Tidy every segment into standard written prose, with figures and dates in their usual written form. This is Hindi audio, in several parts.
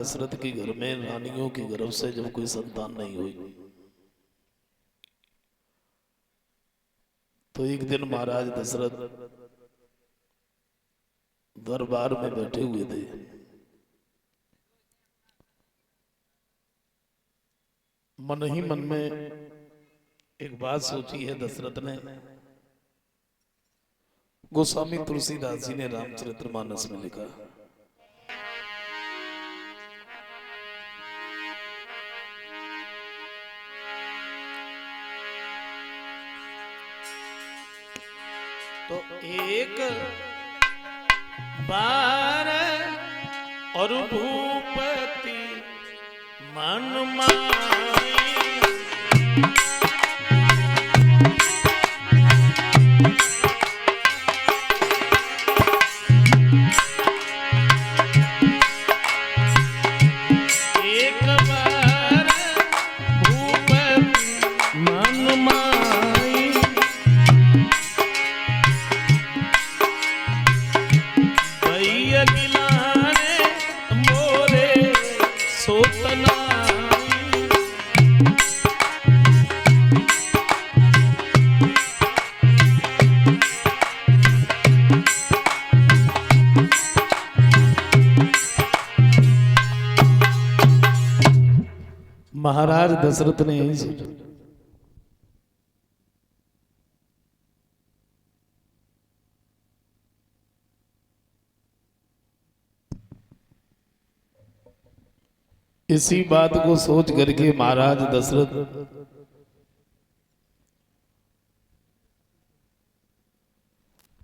दशरथ के घर में रानियों के गर्भ से जब कोई संतान नहीं हुई तो एक दिन महाराज दशरथ दरबार में बैठे हुए थे। मन ही मन में एक बात सोची है दशरथ ने। गोस्वामी तुलसीदास जी ने रामचरितमानस में लिखा, तो एक बार और भूपति मन माई, एक बार भूपति मन माई, भैया गिलाने मोरे सोतना। महाराज दशरथ ने यही सोचा। इसी बात को सोच करके महाराज दशरथ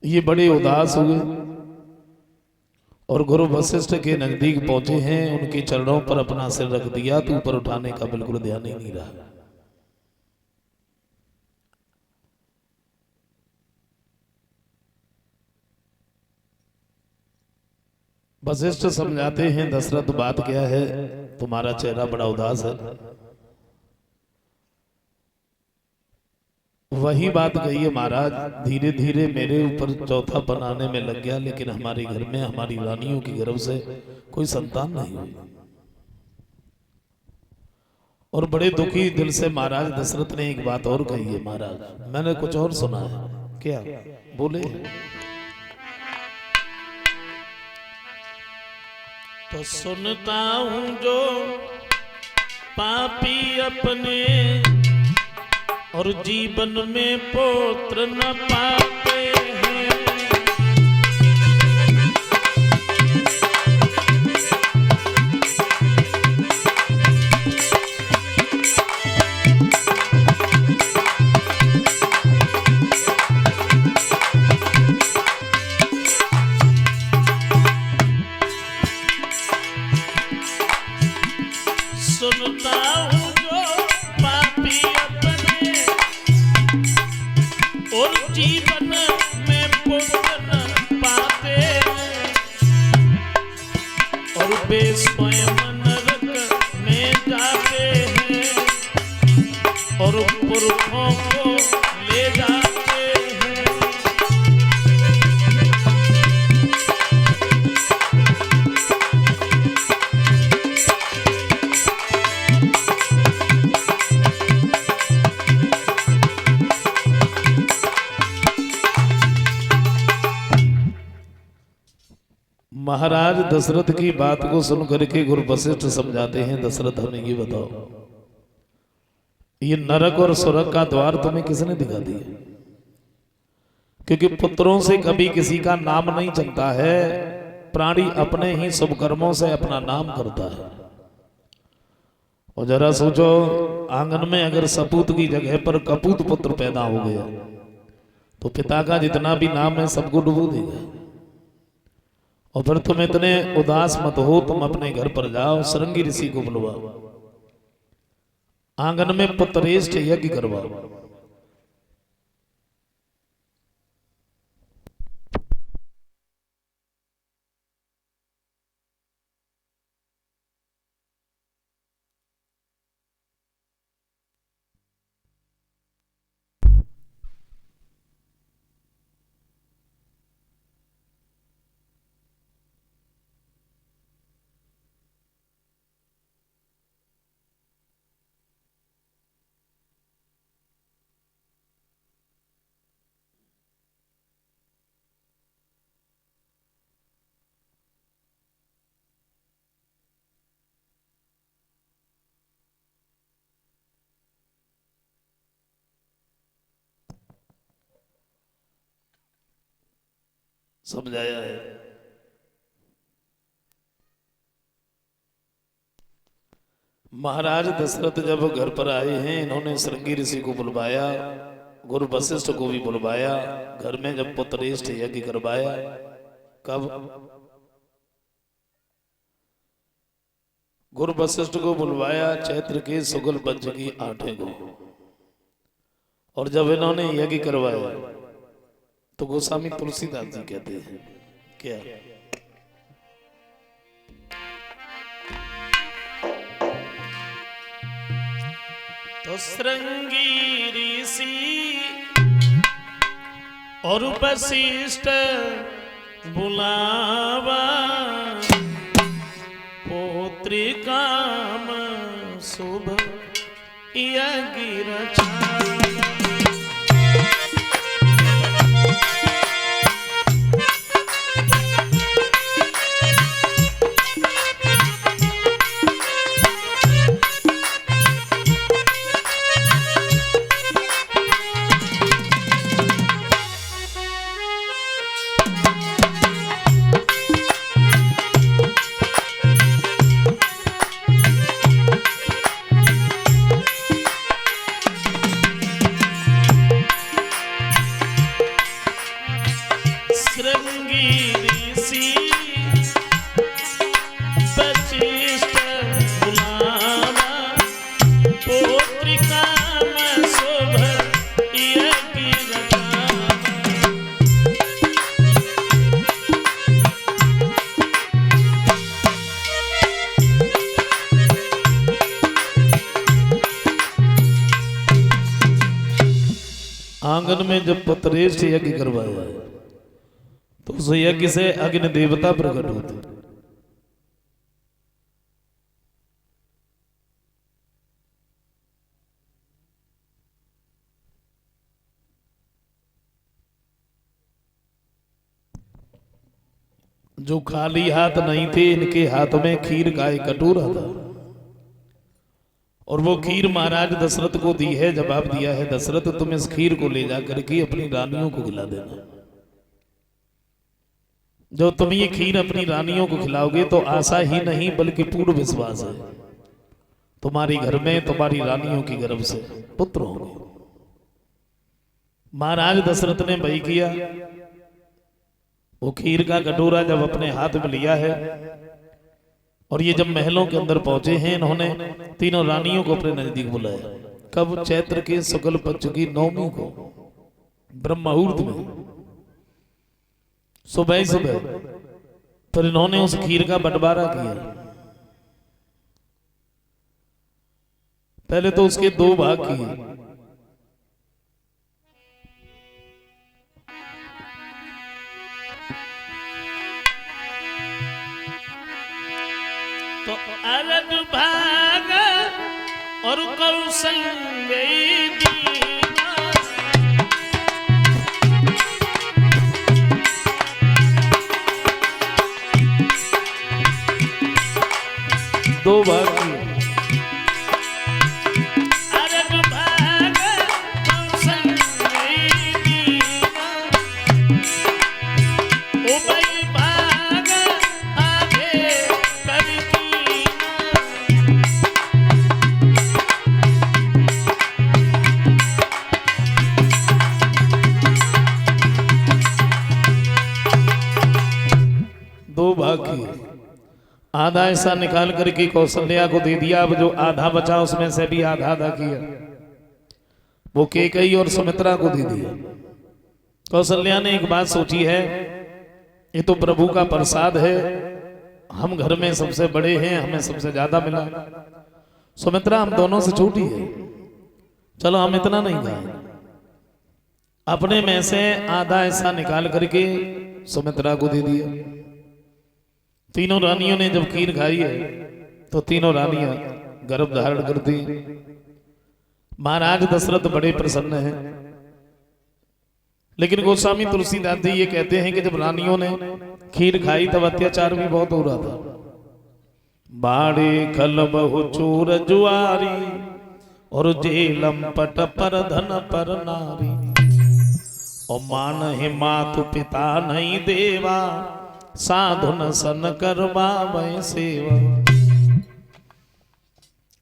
ये बड़े उदास हुए और गुरु वशिष्ठ के नजदीक पहुंचे हैं। उनके चरणों पर अपना सिर रख दिया तो ऊपर उठाने का बिल्कुल ध्यान ही नहीं रहा। वशिष्ठ समझाते हैं, दशरथ बात क्या है, तुम्हारा चेहरा बड़ा उदास है। वही बात कही है महाराज, धीरे धीरे मेरे ऊपर चौथा बनाने में लग गया, लेकिन हमारे घर में हमारी रानियों की गर्भ से कोई संतान नहीं हुई। और बड़े दुखी दिल से महाराज दशरथ ने एक बात और कही है। महाराज मैंने कुछ और सुना है। क्या बोले? तो सुनता हूं जो पापी अपने और जीवन में पुत्र न पाते हैं, सुनता हूं जो पापी अपने और जीवन में पुत्र न पाते और वे स्वयं नरक में जाते हैं और पुरखों को ले जाते हैं। महाराज दशरथ की बात को सुन करके गुरु वशिष्ठ समझाते हैं, दशरथ हमें ये बताओ, ये नरक और स्वर्ग का द्वार तुम्हें किसने दिखा दिया? क्योंकि पुत्रों से कभी किसी का नाम नहीं चलता है। प्राणी अपने ही शुभ कर्मों से अपना नाम करता है। और जरा सोचो, आंगन में अगर सपूत की जगह पर कपूत पुत्र पैदा हो गया तो पिता का जितना भी नाम है सबको डुबो देगा। और फिर तुम इतने उदास मत हो, तुम अपने घर पर जाओ, सरंगी ऋषि को बुलवाओ, आंगन में पुत्रेष्ठ यज्ञ करवाओ। समझाया है। महाराज दशरथ जब घर पर आए हैं, इन्होंने श्रृंगी ऋषि को बुलवाया, गुरु वशिष्ठ को भी बुलवाया, घर में जब पुत्रेष्ठ यज्ञ करवाया। कब? गुरु वशिष्ठ को बुलवाया चैत्र के शुक्ल पक्ष की 8 को, और जब इन्होंने यज्ञ करवाया तो गोस्वामी तुलसीदास जी कहते हैं क्या? तो श्रृंगी ऋषि और वशिष्ठ बुलावा, पौत्री काम शुभ यज्ञ रचा। आंगन में जब पुत्रेष्ठ यज्ञ करवाया तो उस यज्ञ से अग्नि देवता प्रकट होते। जो खाली हाथ नहीं थे, इनके हाथ में खीर का एक कटोरा था, और वो खीर महाराज दशरथ को दी है। जवाब दिया है, दशरथ तुम इस खीर को ले जाकर के अपनी रानियों को खिला देना। जो तुम ये खीर अपनी रानियों को खिलाओगे तो आशा ही नहीं बल्कि पूर्ण विश्वास है तुम्हारी घर में तुम्हारी रानियों की गर्भ से पुत्र होंगे। महाराज दशरथ ने वही किया। वो खीर का कटोरा जब अपने हाथ में लिया है, और ये जब महलों के अंदर पहुंचे हैं, इन्होंने तीनों रानियों को अपने नजदीक बुलाया। कब? चैत्र के शुक्ल पक्ष की 9वीं को ब्रह्म मुहूर्त में सुबह सुबह। फिर इन्होंने उस खीर का बंटवारा किया। पहले तो उसके 2 भाग किए। तो अलग भाग और कौशल्य दो भाग किए। दो भाग किए। आधा ऐसा निकाल करके कौशल्या को दे दिया। अब जो आधा बचा उसमें से भी आधा आधा किया, वो कैकेयी और सुमित्रा को दे दिया। कौशल्या ने एक बात सोची है, ये तो प्रभु का प्रसाद है, हम घर में सबसे बड़े हैं, हमें सबसे ज्यादा मिला। सुमित्रा हम दोनों से छोटी है, चलो हम इतना नहीं खाएंगे। अपने में से आधा ऐसा निकाल करके सुमित्रा को दे दिया। तीनों रानियों ने जब खीर खाई है तो तीनों रानियां गर्भ धारण करती। महाराज दशरथ बड़े प्रसन्न हैं। लेकिन गोस्वामी तुलसीदास जी ये कहते हैं कि जब रानियों ने खीर खाई तब अत्याचार भी बहुत हो रहा था। बाड़े खल बहु चोर जुआरी और जेलम पट पर धन पर नारी। और मान ही मातु पिता नहीं देवा, साधु न सन करवा मैं सेवा।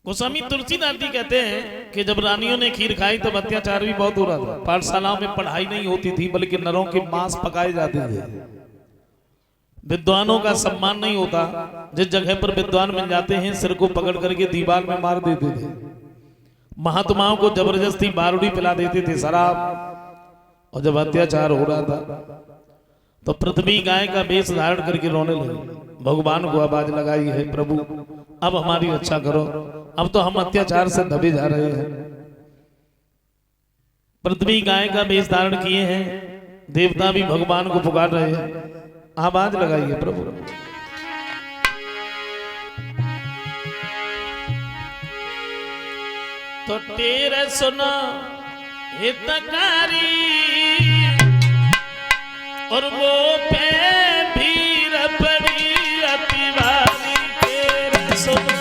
गोस्वामी तुलसीदास जी कहते हैं कि जब रानियों ने खीर खाई तब अत्याचार भी बहुत हो रहा था। पाठशालाओं में पढ़ाई नहीं होती थी, बल्कि नरों के मांस पकाए जाते थे। विद्वानों का सम्मान नहीं होता। जिस जगह पर विद्वान मिल जाते हैं सिर को पकड़ करके दीवार में मार देते थे। महात्माओं को जबरदस्ती बारूदी पिला देते थे, शराब। और जब अत्याचार हो रहा था तो पृथ्वी गाय का वेश धारण करके रोने लगी। भगवान को आवाज लगाई है, प्रभु अब हमारी रक्षा करो, अब तो हम अत्याचार से दबे जा रहे हैं। पृथ्वी गाय का वेश धारण किए हैं, देवता भी भगवान को पुकार रहे हैं, आवाज लगाइए प्रभु। तो तेरे सुनो हितकारी और वो पे भीड़ पड़ी अति भारी, तेरे सुनो।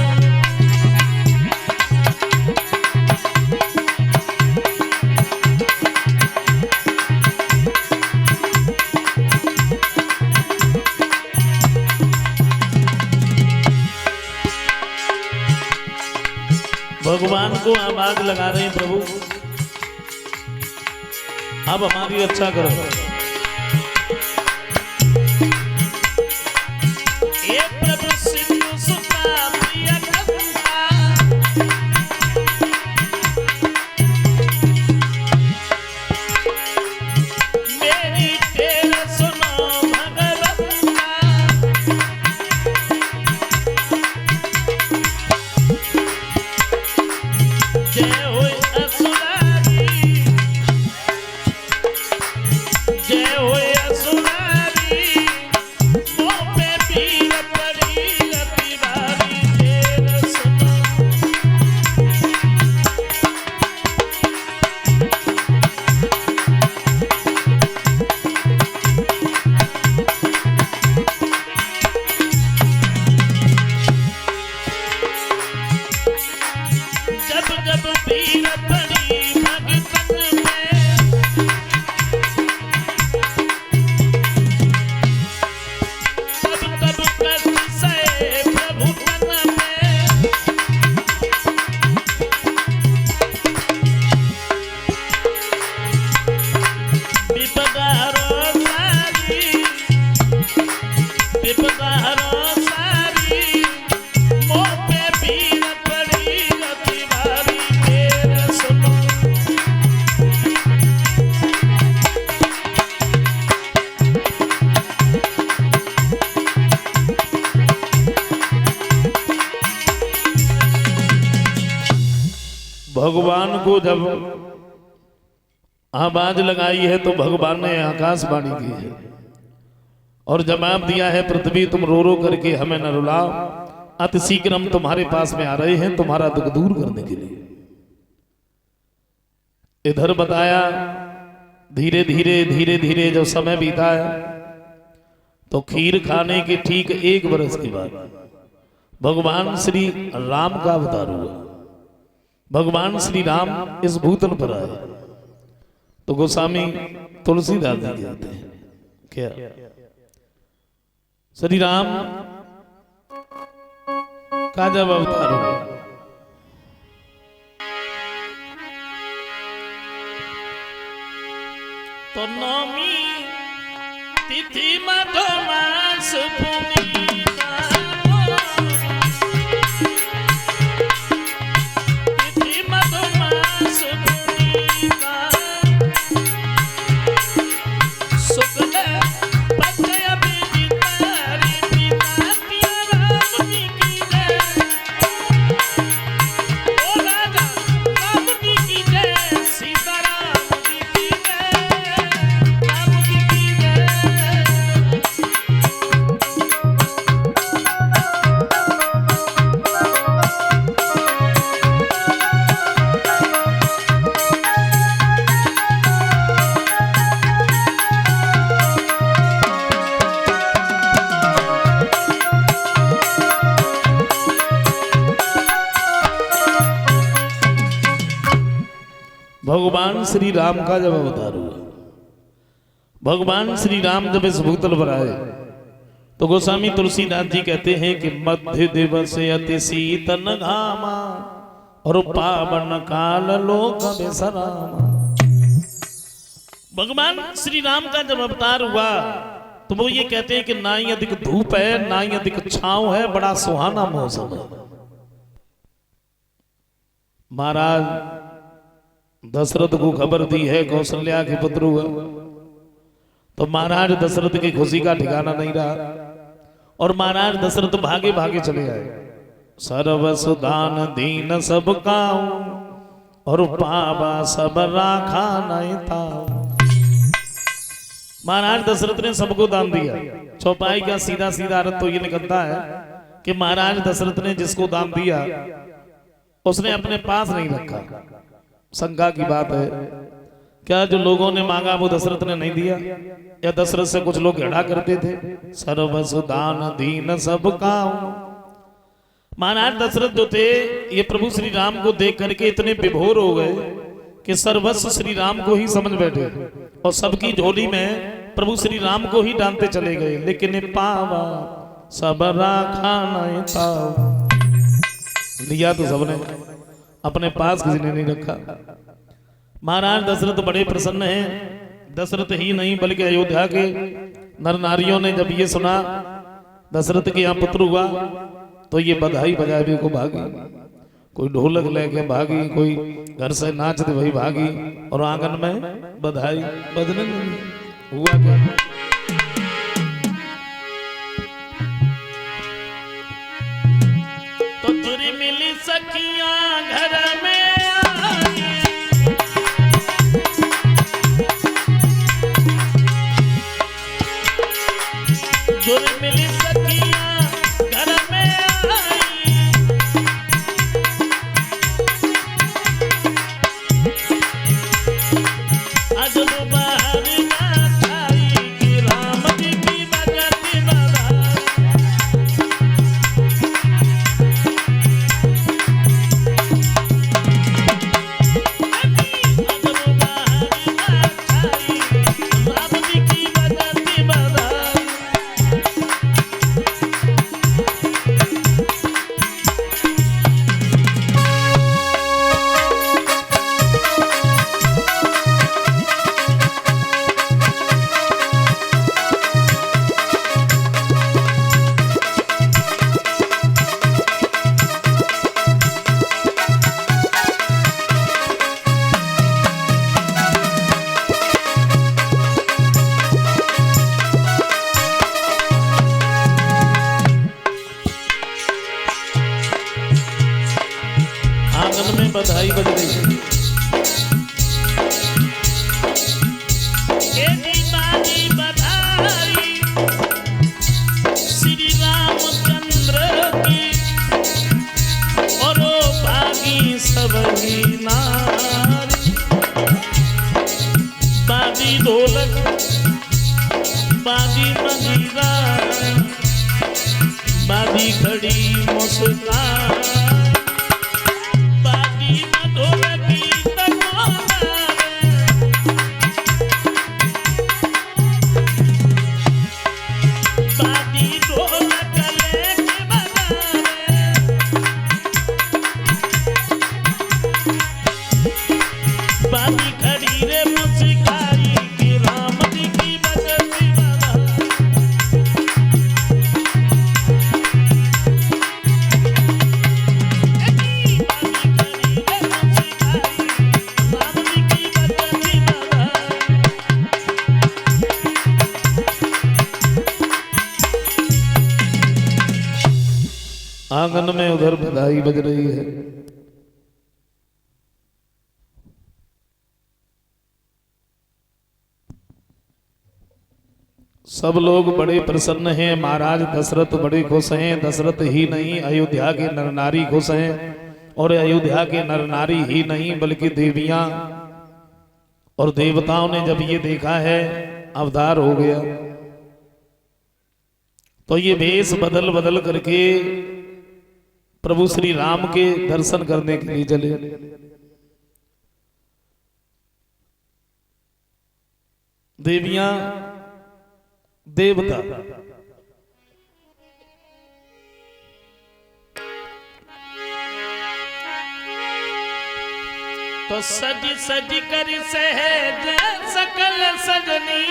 भगवान को आवाज लगा रहे हैं, प्रभु अब हमारी रक्षा करो। ये प्रभु सिंधु सुता प्रिय करुणा, मेरी तेरे सुनो भगवंता। जय हो असुरारी, जय हो असुरारी, मोह पे भीड़ पड़ी अति भारी, तेरे सुनो। जब जब भीड़ पड़ी भगतन में, तब तब कष्ट सहे प्रभु तन में। विपदा हरो सारी, विपदा हरो सारी, मोह पे भीड़ पड़ी अति भारी, तेरे सुनो। भगवान को जब आवाज लगाई है तो भगवान ने आकाशवाणी की है और जवाब दिया है, पृथ्वी तुम रो रो करके हमें न रुलाओ, अति शीघ्र हम तुम्हारे पास में आ रहे हैं तुम्हारा दुख दूर करने के लिए। इधर बताया धीरे धीरे धीरे धीरे जब समय बीता है तो खीर खाने के ठीक 1 वर्ष के बाद भगवान श्री राम का अवतार हुआ। भगवान श्री राम इस भूतल पर आए तो गोस्वामी तुलसीदास जी कहते हैं क्या श्री राम का जब अवतार हुआ तो नौमी तिथि मधुमास पूर्णिमा, तिथि मधुमास पूर्णिमा, शुक्ल पक्ष अभिजितारी, पिता पिया राम जी की जय, ओ राजा राम जी की जय, सीता राम जी की जय, राम जी की जय। भगवान श्री राम का जब अवतार हुआ भगवान श्री राम जब इस भूतल पर आए तो गोस्वामी तुलसीदास जी कहते हैं कि मध्य दिवस अति शीतन घामा और पावन काल लोक विश्रामा। भगवान श्री राम का जब अवतार हुआ तो वो ये कहते हैं कि ना ही अधिक धूप है ना ही अधिक छांव है, बड़ा सुहाना मौसम है। महाराज दशरथ को खबर दी है कौशल्या के पुत्र हुआ, तो महाराज दशरथ की खुशी का ठिकाना नहीं रहा और महाराज दशरथ भागे भागे चले आए। सर्व सुदान दीन सब काऊ और पावा सब राखा नहीं था। महाराज दशरथ ने सबको दान दिया। चौपाई का सीधा सीधा अर्थ तो ये निकलता है कि महाराज दशरथ ने जिसको दान दिया उसने अपने पास नहीं रखा। शंका की बात है, क्या जो लोगों ने मांगा वो दशरथ ने नहीं दिया, या दशरथ से कुछ लोग घड़ा करते थे? सर्वसु दान दीन सब काऊ। महाराज दशरथ जो थे ये प्रभु श्री राम को देख करके इतने विभोर हो गए कि सर्वस्व श्री राम को ही समझ बैठे और सबकी झोली में प्रभु श्री राम को ही डालते चले गए। लेकिन पावा सब राखा नहीं था, लिया तो सबने, अपने पास किसी ने नहीं रखा। महाराज दशरथ बड़े प्रसन्न हैं। दशरथ ही नहीं बल्कि अयोध्या के नर नारियों ने जब ये सुना दशरथ के यहाँ पुत्र हुआ तो ये बधाई बजावे को भागी, कोई ढोलक लेके भागी, कोई घर से नाचते वही भागी और आंगन में बधाई बजने हुआ। क्या तो तुरी मिली सखियां घर में आई, तुरी मिली सखियां घर में बधाई बज रही बधाई श्री रामचंद्र की और भागी सभी नारी। बाजी ढोलक बाजी मंजीरा बाजी खड़ी मुस्कान, आंगन में उधर बधाई बज रही है। सब लोग बड़े प्रसन्न हैं। महाराज दशरथ बड़े खुश हैं। दशरथ ही नहीं अयोध्या के नर नारी खुश हैं और अयोध्या के नर नारी ही नहीं बल्कि देवियां और देवताओं ने जब ये देखा है अवतार हो गया तो ये भेष बदल बदल करके प्रभु श्री राम के दर्शन करने के लिए चले। देवियां देवता। तो सज सज कर सहज सकल सजनी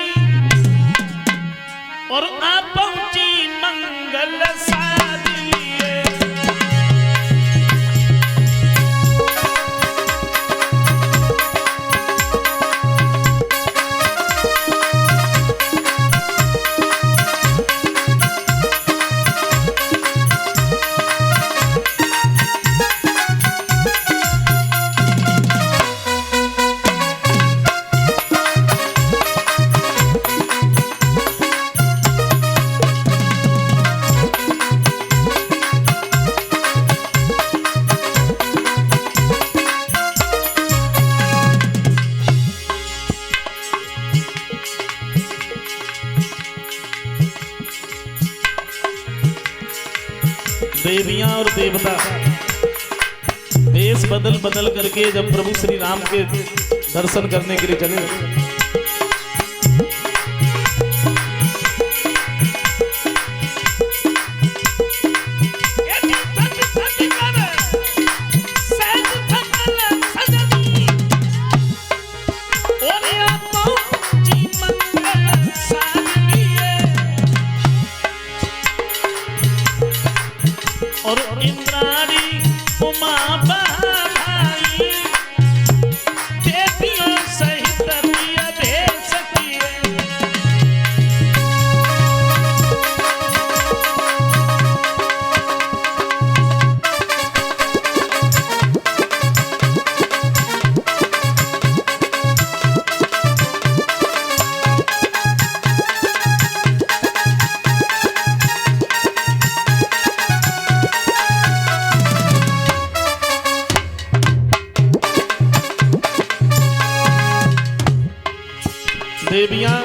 और आ पहुंची मंगल साजिए। देवियां और देवता वेश बदल बदल करके जब प्रभु श्री राम के दर्शन करने के लिए चले, और इंद्राणी उमा बहाई देवियों सहित प्रिय भेष किए। देवियां